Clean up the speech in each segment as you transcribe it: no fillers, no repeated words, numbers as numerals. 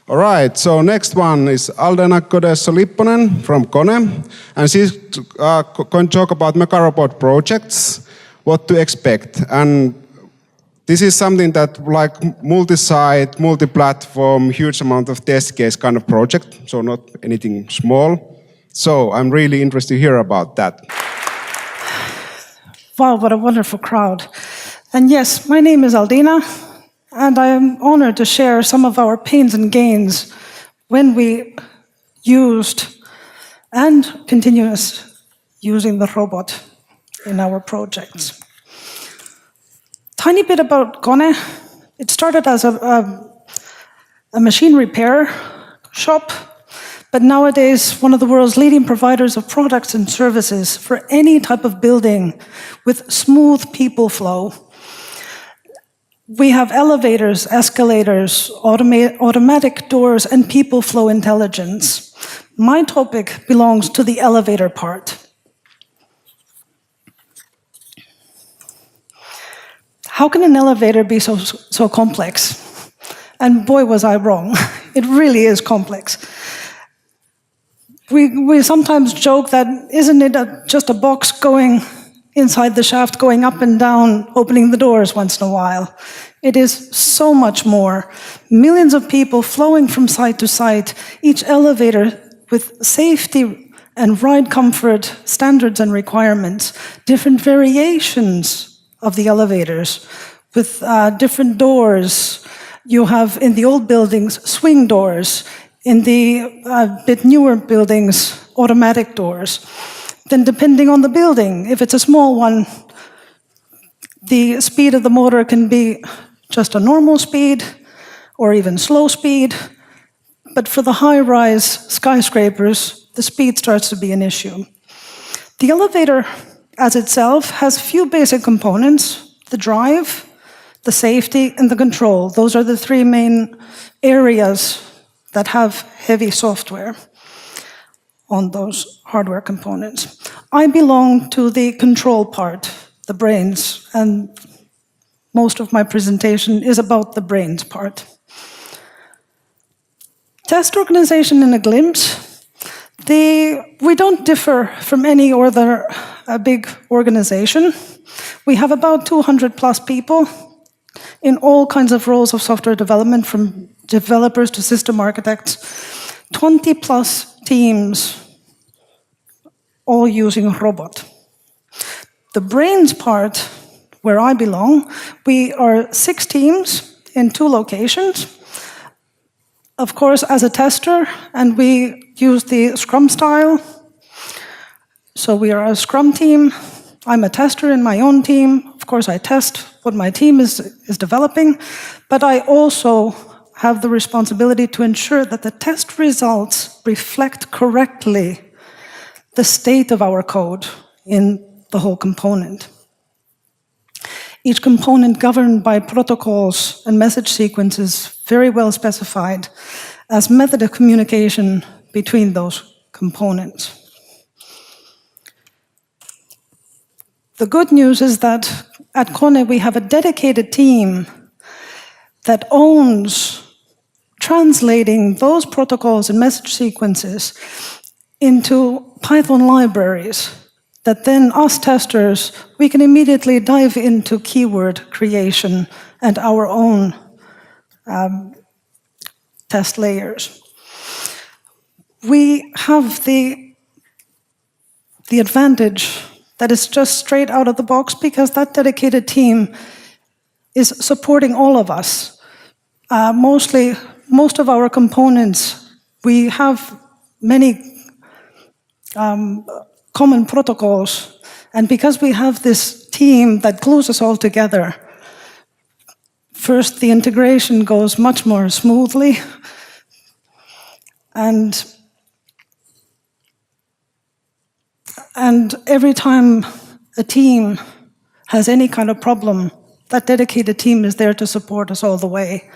All right, so next one is Aldina Codesso-Lipponen from KONE, and she's going to talk about megarobot projects, what to expect. And this is something that like multi-site, multi-platform, huge amount of test case kind of project, so not anything small. So I'm really interested to hear about that. Wow, what a wonderful crowd. And yes, my name is Aldina, and I am honored to share some of our pains and gains when we used and continuous using the robot in our projects. Tiny bit about KONE. It started as a machine repair shop, but nowadays one of the world's leading providers of products and services for any type of building with smooth people flow. We have elevators, escalators, automatic doors, and people flow intelligence. My topic belongs to the elevator part. How can an elevator be so complex? And boy, was I wrong. It really is complex. We sometimes joke that isn't it just a box going inside the shaft, going up and down, opening the doors once in a while. It is so much more. Millions of people flowing from site to site, each elevator with safety and ride comfort standards and requirements, different variations of the elevators with different doors. You have in the old buildings swing doors, in the bit newer buildings automatic doors. Then depending on the building, if it's a small one, the speed of the motor can be just a normal speed or even slow speed. But for the high-rise skyscrapers, the speed starts to be an issue. The elevator as itself has few basic components: the drive, the safety, and the control. Those are the three main areas that have heavy software on those hardware components. I belong to the control part, the brains, and most of my presentation is about the brains part. Test organization in a glimpse. We don't differ from any other big organization. We have about 200 plus people in all kinds of roles of software development, from developers to system architects, 20 plus teams, all using a robot. The brains part, where I belong, we are 6 teams in 2 locations. Of course, as a tester, and we use the Scrum style. So we are a Scrum team. I'm a tester in my own team. Of course, I test what my team is developing, but I also have the responsibility to ensure that the test results reflect correctly the state of our code in the whole component. Each component governed by protocols and message sequences very well specified as method of communication between those components. The good news is that at KONE we have a dedicated team that owns translating those protocols and message sequences into Python libraries that then us testers, we can immediately dive into keyword creation and our own test layers. We have the advantage that is just straight out of the box because that dedicated team is supporting all of us. Most of our components, we have many common protocols, and because we have this team that glues us all together, first the integration goes much more smoothly, and every time a team has any kind of problem, that dedicated team is there to support us all the way.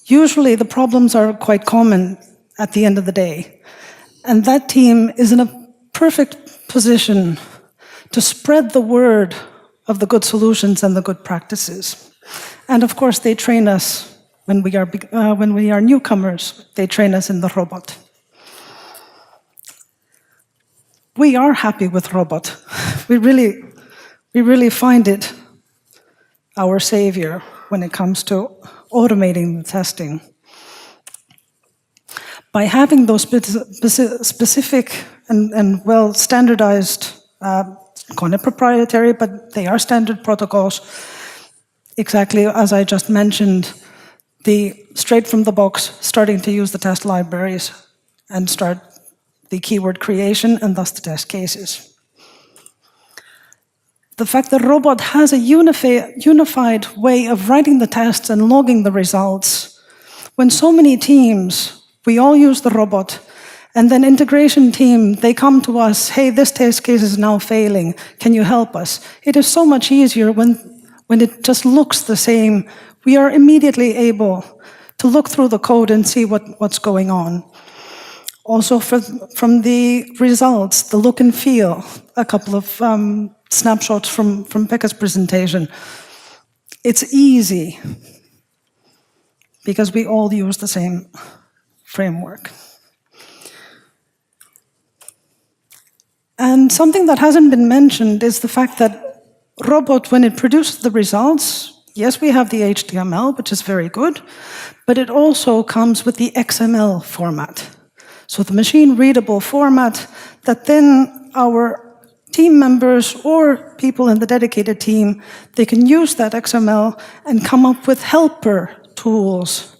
Usually the problems are quite common at the end of the day, and that team is in a perfect position to spread the word of the good solutions and the good practices. And of course, they train us When we are newcomers, they train us in the robot. We are happy with robot. We really find it our savior when it comes to automating the testing. By having those specific and well standardized, KONE proprietary, but they are standard protocols, exactly as I just mentioned, the straight from the box, starting to use the test libraries and start the keyword creation and thus the test cases. The fact that robot has a unified way of writing the tests and logging the results. When so many teams, we all use the robot, and then integration team, they come to us, hey, this test case is now failing, can you help us? It is so much easier when it just looks the same. We are immediately able to look through the code and see what's going on. Also from the results, the look and feel, a couple of snapshots from Pekka's presentation. It's easy because we all use the same framework. And something that hasn't been mentioned is the fact that robot, when it produces the results, yes, we have the HTML, which is very good, but it also comes with the XML format. So the machine-readable format that then our team members or people in the dedicated team, they can use that XML and come up with helper tools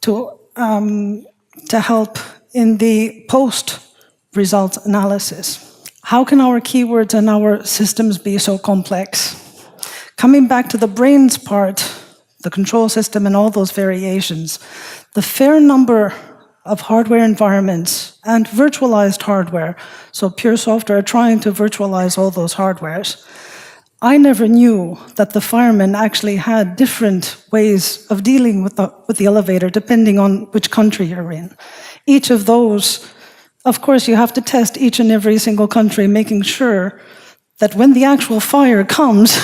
to help in the post-results analysis. How can our keywords and our systems be so complex? Coming back to the brains part, the control system and all those variations, the fair number of hardware environments and virtualized hardware, so pure software trying to virtualize all those hardwares. I never knew that the firemen actually had different ways of dealing with the elevator depending on which country you're in. Each of those, of course, you have to test each and every single country, making sure that when the actual fire comes,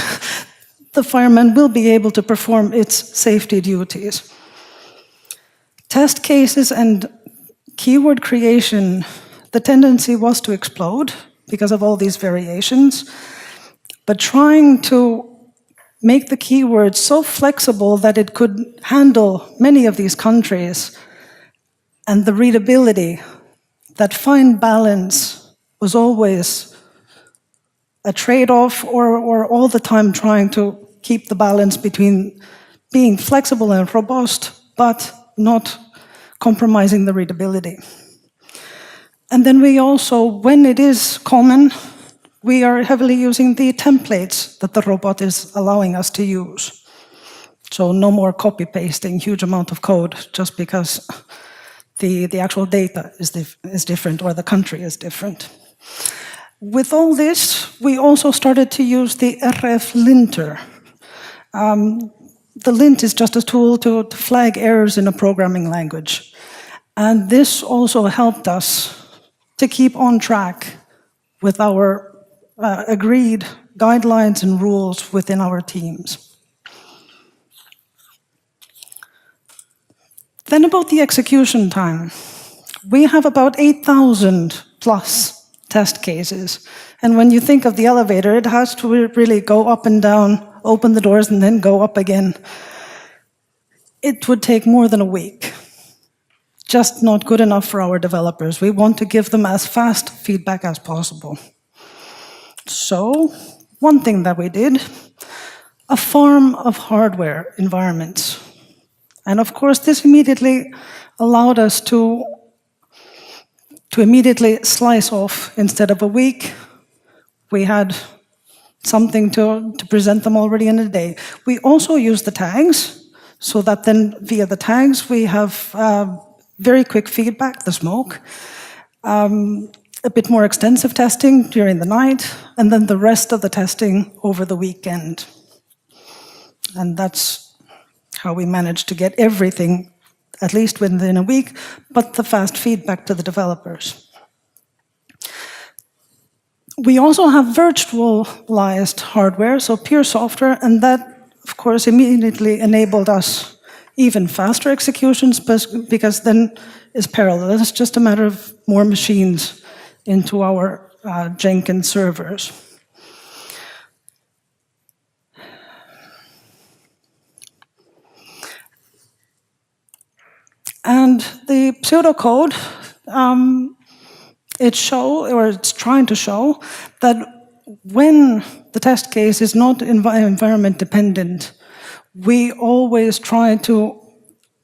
the fireman will be able to perform its safety duties. Test cases and keyword creation, the tendency was to explode because of all these variations, but trying to make the keywords so flexible that it could handle many of these countries, and the readability, that fine balance was always a trade-off or all the time trying to keep the balance between being flexible and robust, but not compromising the readability. And then we also, when it is common, we are heavily using the templates that the robot is allowing us to use. So no more copy-pasting huge amount of code just because the actual data is different or the country is different. With all this, we also started to use the RF linter. The lint is just a tool to flag errors in a programming language. And this also helped us to keep on track with our agreed guidelines and rules within our teams. Then about the execution time. We have about 8,000 plus test cases. And when you think of the elevator, it has to really go up and down, open the doors, and then go up again. It would take more than a week. Just not good enough for our developers. We want to give them as fast feedback as possible. So, one thing that we did, a farm of hardware environments. And of course, this immediately allowed us to immediately slice off. Instead of a week, we had something to present them already in a day. We also use the tags, so that then via the tags we have very quick feedback, the smoke, a bit more extensive testing during the night, and then the rest of the testing over the weekend. And that's how we managed to get everything, at least within a week, but the fast feedback to the developers. We also have virtualized hardware, so pure software, and that, of course, immediately enabled us even faster executions, because then it's parallel. It's just a matter of more machines into our Jenkins servers. And the pseudocode, it's trying to show that when the test case is not environment dependent, we always try to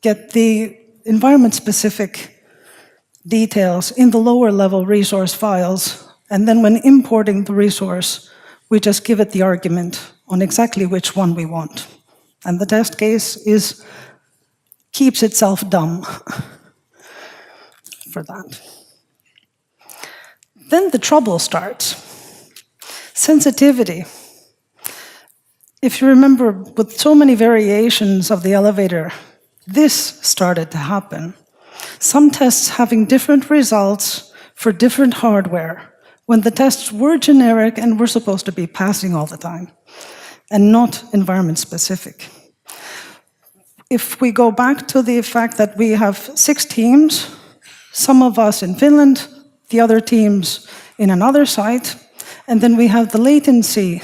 get the environment-specific details in the lower level resource files, and then when importing the resource, we just give it the argument on exactly which one we want. And the test case keeps itself dumb for that. Then the trouble starts. Sensitivity. If you remember, with so many variations of the elevator, this started to happen. Some tests having different results for different hardware, when the tests were generic and were supposed to be passing all the time, and not environment specific. If we go back to the fact that we have 6 teams, some of us in Finland, the other teams in another site, and then we have the latency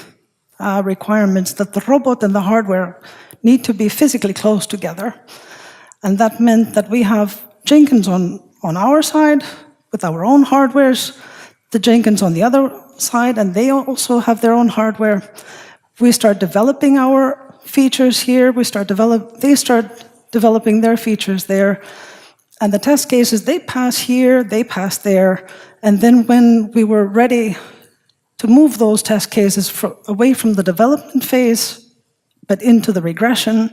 requirements that the robot and the hardware need to be physically close together. And that meant that we have Jenkins on our side with our own hardwares, the Jenkins on the other side, and they also have their own hardware. We start developing our features here, they start developing their features there, and the test cases, they pass here, they pass there, and then when we were ready to move those test cases away from the development phase, but into the regression,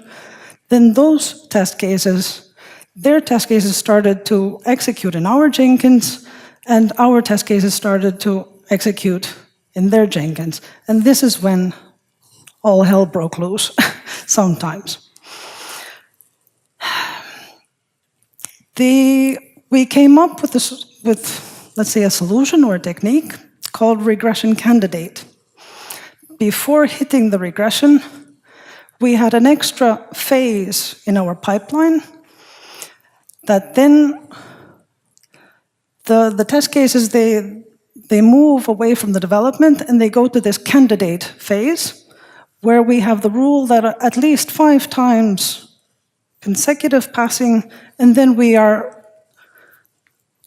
then those test cases, their test cases started to execute in our Jenkins, and our test cases started to execute in their Jenkins. And this is when all hell broke loose, sometimes. We came up with, let's say, a solution or a technique called regression candidate. Before hitting the regression, we had an extra phase in our pipeline that then the test cases, they move away from the development and they go to this candidate phase, where we have the rule that at least 5 times consecutive passing, and then we are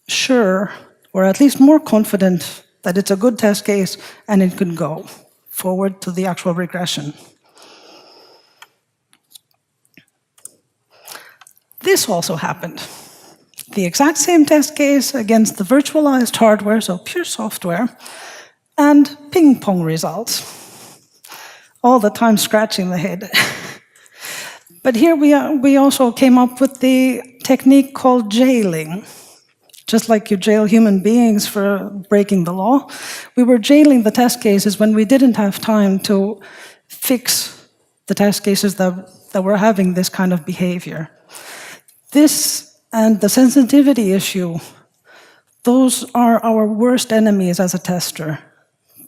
sure, or at least more confident, that it's a good test case and it can go forward to the actual regression. This also happened. The exact same test case against the virtualized hardware, so pure software, and ping-pong results. All the time scratching the head. But here we also came up with the technique called jailing. Just like you jail human beings for breaking the law, we were jailing the test cases when we didn't have time to fix the test cases that were having this kind of behavior. This and the sensitivity issue, those are our worst enemies as a tester.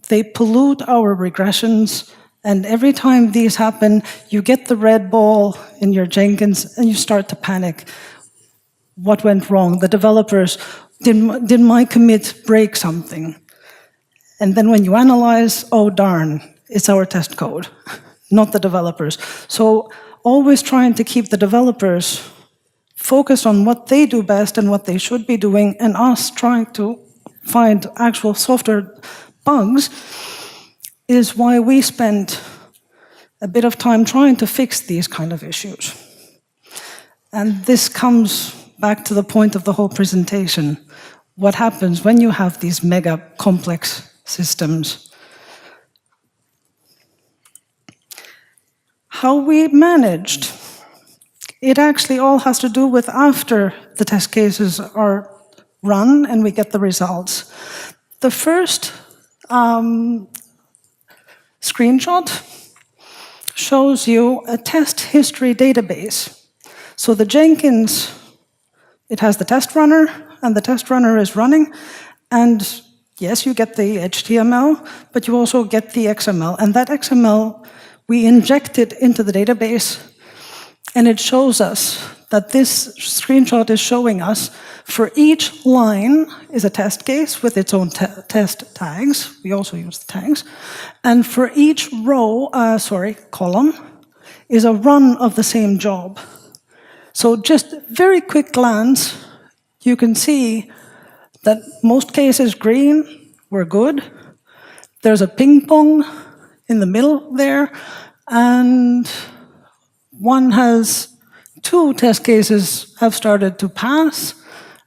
They pollute our regressions, and every time these happen, you get the red ball in your Jenkins and you start to panic. What went wrong? The developers, did my commit break something? And then when you analyze, oh darn, it's our test code, not the developers. So always trying to keep the developers focused on what they do best and what they should be doing, and us trying to find actual software bugs is why we spend a bit of time trying to fix these kind of issues. And this comes back to the point of the whole presentation. What happens when you have these mega complex systems? How we managed. It actually all has to do with after the test cases are run and we get the results. The first screenshot shows you a test history database. So the Jenkins, it has the test runner, and the test runner is running, and yes, you get the HTML, but you also get the XML, and that XML we injected into the database, And it shows us that this screenshot is showing us for each line is a test case with its own test tags. We also use the tags. And for each column is a run of the same job. So just very quick glance, you can see that most cases green were good. There's a ping pong in the middle there, and one has 2 test cases have started to pass,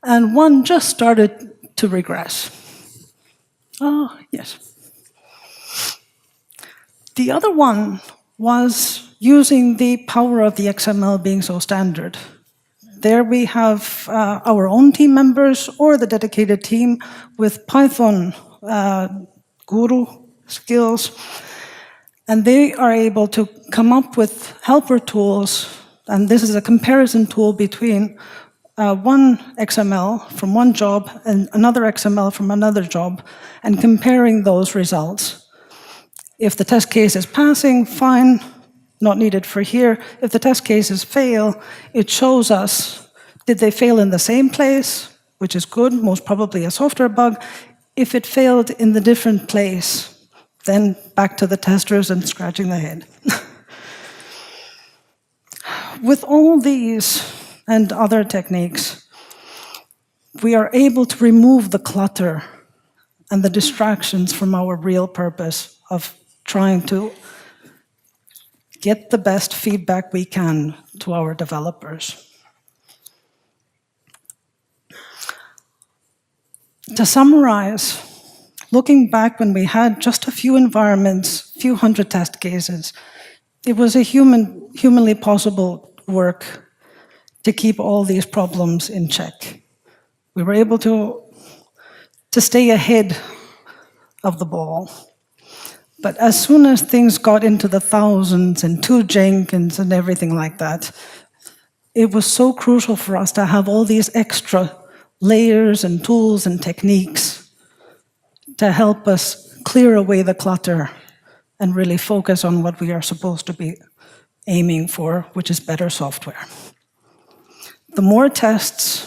and one just started to regress. Oh, yes. The other one was using the power of the XML being so standard. There we have our own team members or the dedicated team with Python guru skills, and they are able to come up with helper tools, and this is a comparison tool between one XML from one job and another XML from another job, and comparing those results. If the test case is passing, fine, not needed for here. If the test cases fail, it shows us, did they fail in the same place, which is good, most probably a software bug. If it failed in the different place, then back to the testers and scratching the head. With all these and other techniques, we are able to remove the clutter and the distractions from our real purpose of trying to get the best feedback we can to our developers. To summarize, looking back when we had just a few environments, few hundred test cases, it was a humanly possible work to keep all these problems in check. We were able to stay ahead of the ball. But as soon as things got into the thousands and 2 Jenkins and everything like that, it was so crucial for us to have all these extra layers and tools and techniques to help us clear away the clutter and really focus on what we are supposed to be aiming for, which is better software. The more tests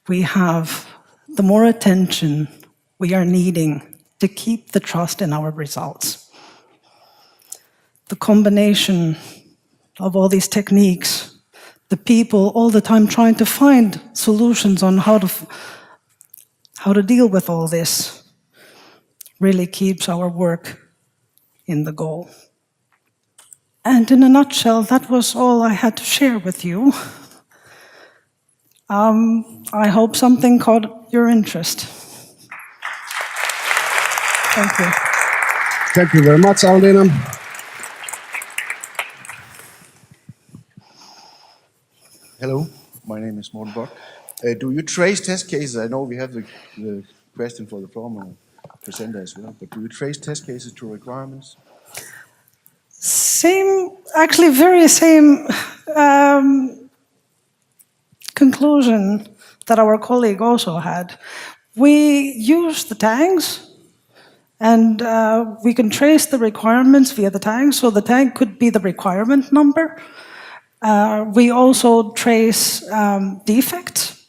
we have, the more attention we are needing to keep the trust in our results. The combination of all these techniques, the people all the time trying to find solutions on how to deal with all this, really keeps our work in the goal. And in a nutshell, that was all I had to share with you. I hope something caught your interest. Thank you. Thank you very much, Aldina. Hello, my name is Morten Bock. Do you trace test cases? I know we have the question for the former presenter as well, but do you trace test cases to requirements? Actually very same conclusion that our colleague also had. We use the tags, and we can trace the requirements via the tag, so the tag could be the requirement number. We also trace defects.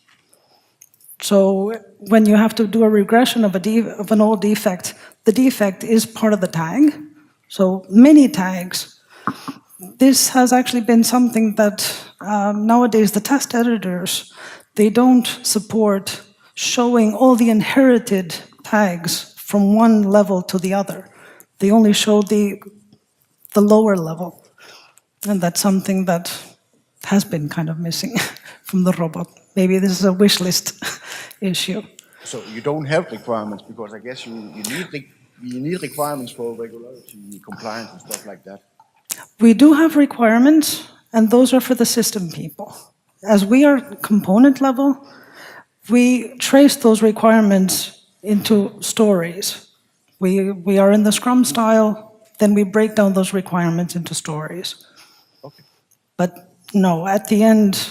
So when you have to do a regression of an old defect, the defect is part of the tag. So many tags. This has actually been something that nowadays the test editors, they don't support showing all the inherited tags from one level to the other. They only show the lower level. And that's something that has been kind of missing from the robot. Maybe this is a wish list issue. So you don't have requirements, because I guess you need requirements for regularity, compliance and stuff like that. We do have requirements, and those are for the system people. As we are component level, we trace those requirements into stories. We are in the Scrum style, then we break down those requirements into stories. Okay. But no, at the end,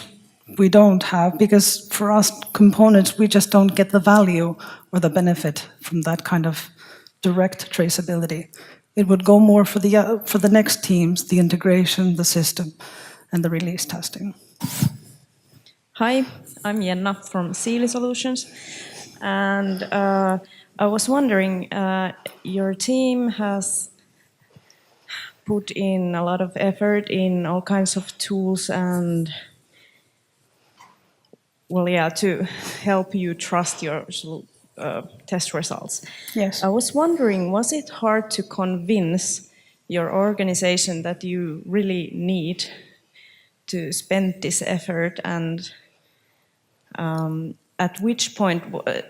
we don't have, because for us components, we just don't get the value or the benefit from that kind of direct traceability. It would go more for the next teams, the integration, the system. and the release testing. Hi, I'm Jenna from Sealy Solutions, and I was wondering, your team has put in a lot of effort in all kinds of tools and, well, yeah, to help you trust your test results. Yes. I was wondering, was it hard to convince your organization that you really need to spend this effort, and at which point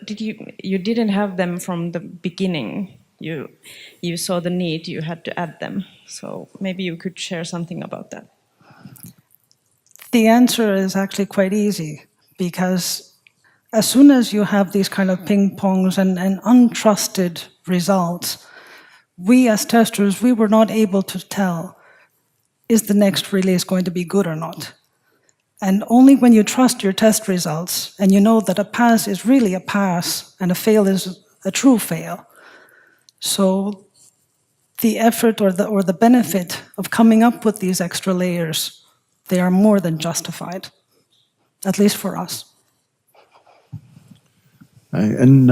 did you didn't have them from the beginning? You saw the need, you had to add them. So maybe you could share something about that. The answer is actually quite easy, because as soon as you have these kind of ping pongs and untrusted results, we as testers, we were not able to tell, is the next release going to be good or not? And only when you trust your test results and you know that a pass is really a pass and a fail is a true fail. So the effort or the benefit of coming up with these extra layers, they are more than justified, at least for us. In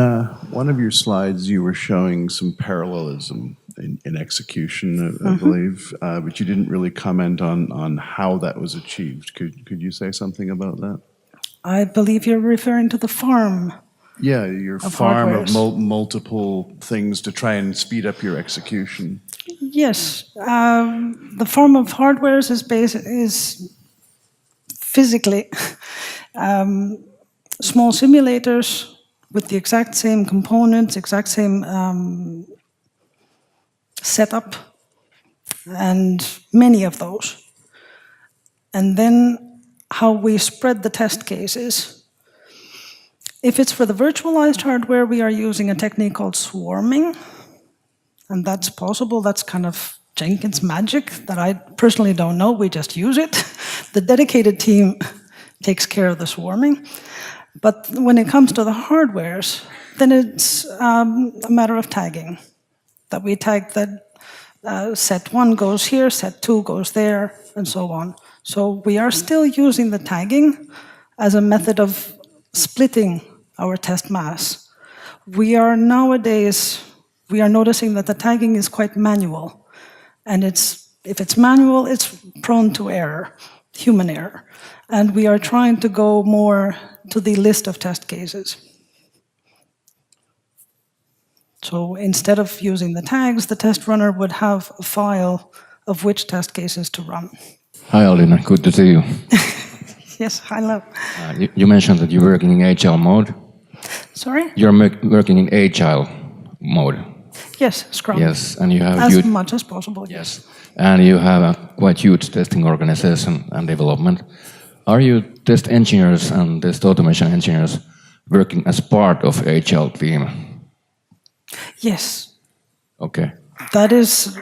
one of your slides, you were showing some parallelism in execution, I believe, but you didn't really comment on how that was achieved. Could you say something about that? I believe you're referring to the farm. Yeah, your Of farm of hardwares. multiple things to try and speed up your execution. Yes, the farm of hardwares is physically small simulators with the exact same components, exact same setup, and many of those. And then how we spread the test cases. If it's for the virtualized hardware, we are using a technique called swarming, and that's possible. That's kind of Jenkins magic that I personally don't know. We just use it. The dedicated team takes care of the swarming. But when it comes to the hardwares, then it's a matter of tagging. That we tag that set 1 goes here, set 2 goes there, and so on. So we are still using the tagging as a method of splitting our test mass. We are nowadays, we are noticing that the tagging is quite manual. And if it's manual, it's prone to error, human error. And we are trying to go more to the list of test cases. So instead of using the tags, the test runner would have a file of which test cases to run. Hi, Aldina. Good to see you. Yes, hello. You mentioned that you're working in agile mode. Sorry? You're working in agile mode. Yes, Scrum. Yes, and you have As much as possible. Yes, and you have a quite huge testing organization and development. Are you test engineers and test automation engineers working as part of agile team? Yes. Okay. That is...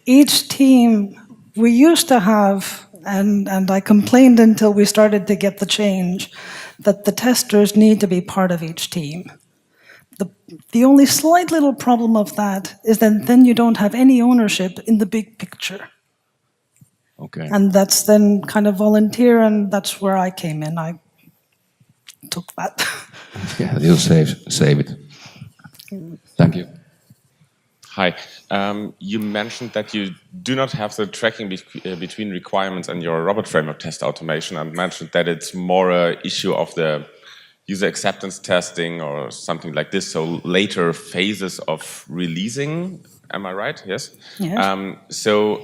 Each team, we used to have, and I complained until we started to get the change, that the testers need to be part of each team. The only slight little problem of that is that then you don't have any ownership in the big picture. Okay. And that's then kind of volunteer, and that's where I came in. I took that. Yeah, you'll save it. Thank you. Hi. You mentioned that you do not have the tracking between requirements and your robot framework test automation, and mentioned that it's more an issue of the user acceptance testing or something like this, so later phases of releasing. Am I right? Yes? Yes. So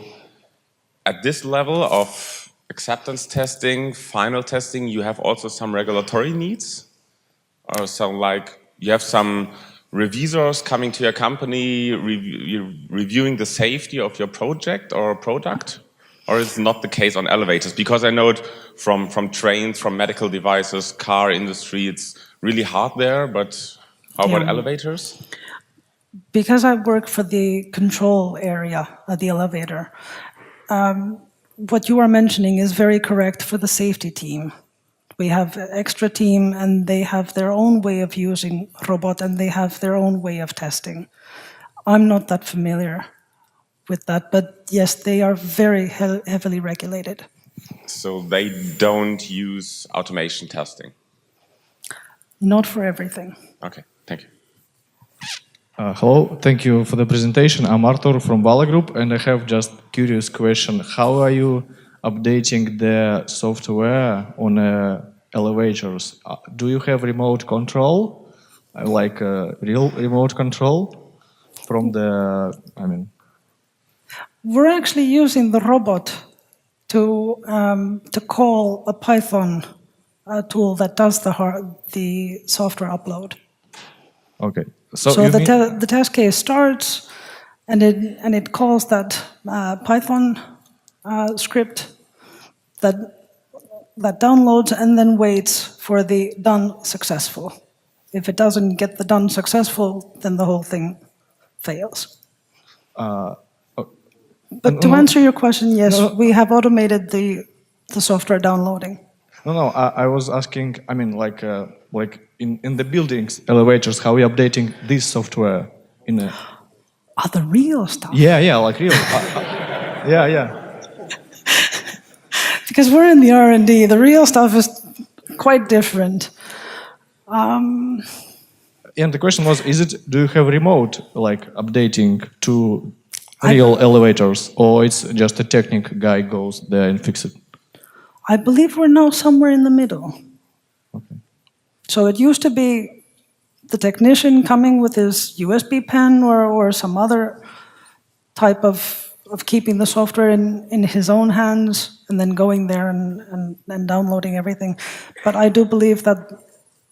at this level of acceptance testing, final testing, you have also some regulatory needs? Or some, like, you have some revisors coming to your company, reviewing the safety of your project or product? Or is it not the case on elevators? Because I know it from trains, from medical devices, car industry, it's really hard there, but how about elevators? Because I work for the control area of the elevator, what you are mentioning is very correct for the safety team. We have an extra team, and they have their own way of using robot, and they have their own way of testing. I'm not that familiar with that. But yes, they are very heavily regulated. So they don't use automation testing. Not for everything. Okay, thank you. Hello, thank you for the presentation. I'm Arthur from Bala Group, and I have just curious question. How are you updating the software on elevators? Do you have remote control, like real remote control from the, We're actually using the robot to call a Python tool that does the software upload. Okay. So the test case starts, and it calls that Python script that downloads and then waits for the done successful. If it doesn't get the done successful, then the whole thing fails. But to answer your question, yes, we have automated the software downloading. No, I was asking, like in the buildings, elevators, how are you updating this software in a... The real stuff. Yeah, like real. Yeah. Because we're in the R&D, the real stuff is quite different. And the question was, do you have remote, like, updating to real elevators, or it's just a technical guy goes there and fix it? I believe we're now somewhere in the middle. Okay. So it used to be the technician coming with his USB pen or some other type of keeping the software in his own hands and then going there and downloading everything. But I do believe that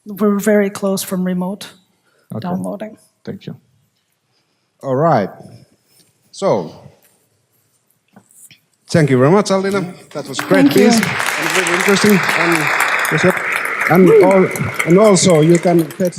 we're very close from remote downloading. Thank you. All right. So, thank you very much, Aldina. That was a great piece and very interesting. And also, you can fetch